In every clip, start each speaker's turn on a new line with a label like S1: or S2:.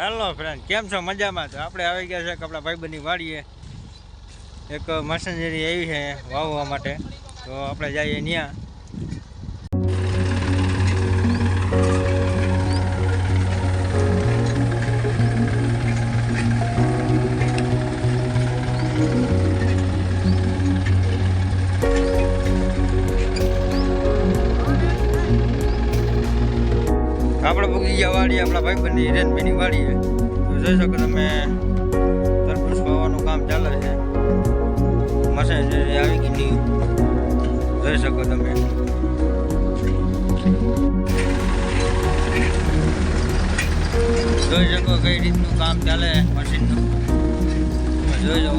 S1: Hello friend, કેમ છો? મજામાં? તો આપણે આવી ગયા છે આપણા ભાઈબંધની વાડીએ. એક મશીનરી આવી છે વાવવા માટે, તો આપણે જઈએ ત્યાં. આપણે પૂગી ગયા વાડીએ, આપણા ભાઈબંધની હિરેનભાઈની વાડીએ. તો જોઈ શકો તમે, તરબૂચ વાવવાનું કામ ચાલે છે. મશીનરી આવી ગઈ નહીં, જોઈ શકો તમે. જોઈ શકો કઈ રીતનું કામ ચાલે મશીનનું, તમે જોઈ લો.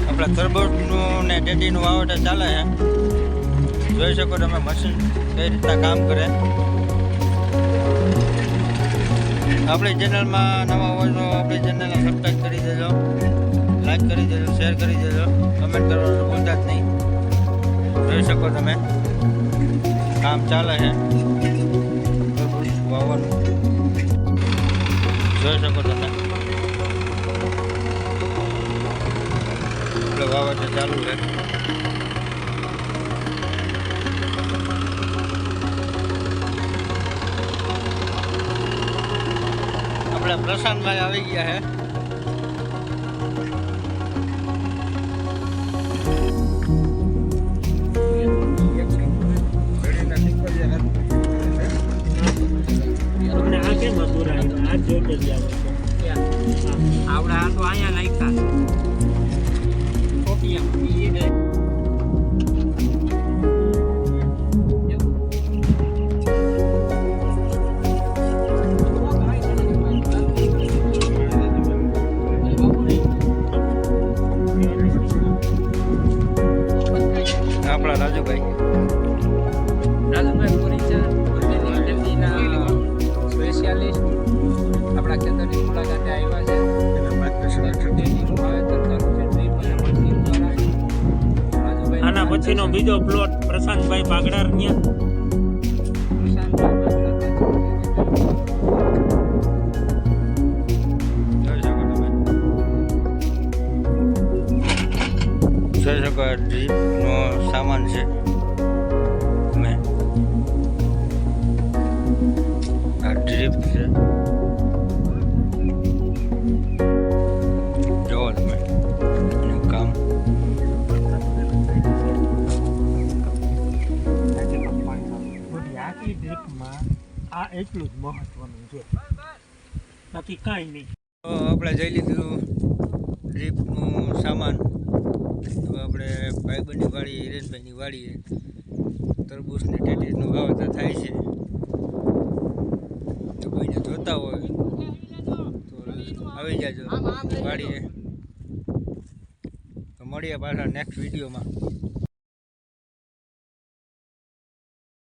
S1: આપણા તરબૂચનું ને ટેટીનું વાવેતર ચાલે છે. જોઈ શકો તમે મશીન કઈ રીતના કામ કરે. આપણી ચેનલમાં નવા હોય તો આપણી ચેનલને સબસ્ક્રાઈબ કરી દેજો, લાઈક કરી દેજો, શેર કરી દેજો, કમેન્ટ કરવાનું ભૂલતા જ નહીં. જોઈ શકો તમે કામ ચાલે છે તરબૂચ વાવવાનું. જોઈ શકો તમે વાવેતર ચાલુ છે. આપણે પ્રશાંતભાઈ આવી ગયા છે.
S2: આવડા તો અહીંયા નાખ્યા
S1: આપણા રાજુભાઈ
S2: સ્પેશિયાલિસ્ટ આપણા ખેતરની મુલાકાતે આવ્યા છે.
S3: આના પછીનો બીજો પ્લોટ પ્રશાંતભાઈ પાગડાર
S1: જોઈ શકો ડ્રીપનો સામાન છે. આ ડ્રીપ છે, જોવો તમે એનું કામ.
S3: આખી ડ્રીપમાં આ એટલું જ મહત્વનું છે, બાકી કાંઈ નહીં.
S1: તો આપણે જઈ લીધું ડ્રીપનું સામાન. તો આપણે ભાઈબંધની વાડી, હિરેનભાઈની વાડીએ તરબૂચને ટેટીનું વાવેતર થાય છે. તો કોઈને જોતા હોય તો આવી જાજો વાડીએ. તો મળીએ પાછા નેક્સ્ટ વિડીયોમાં.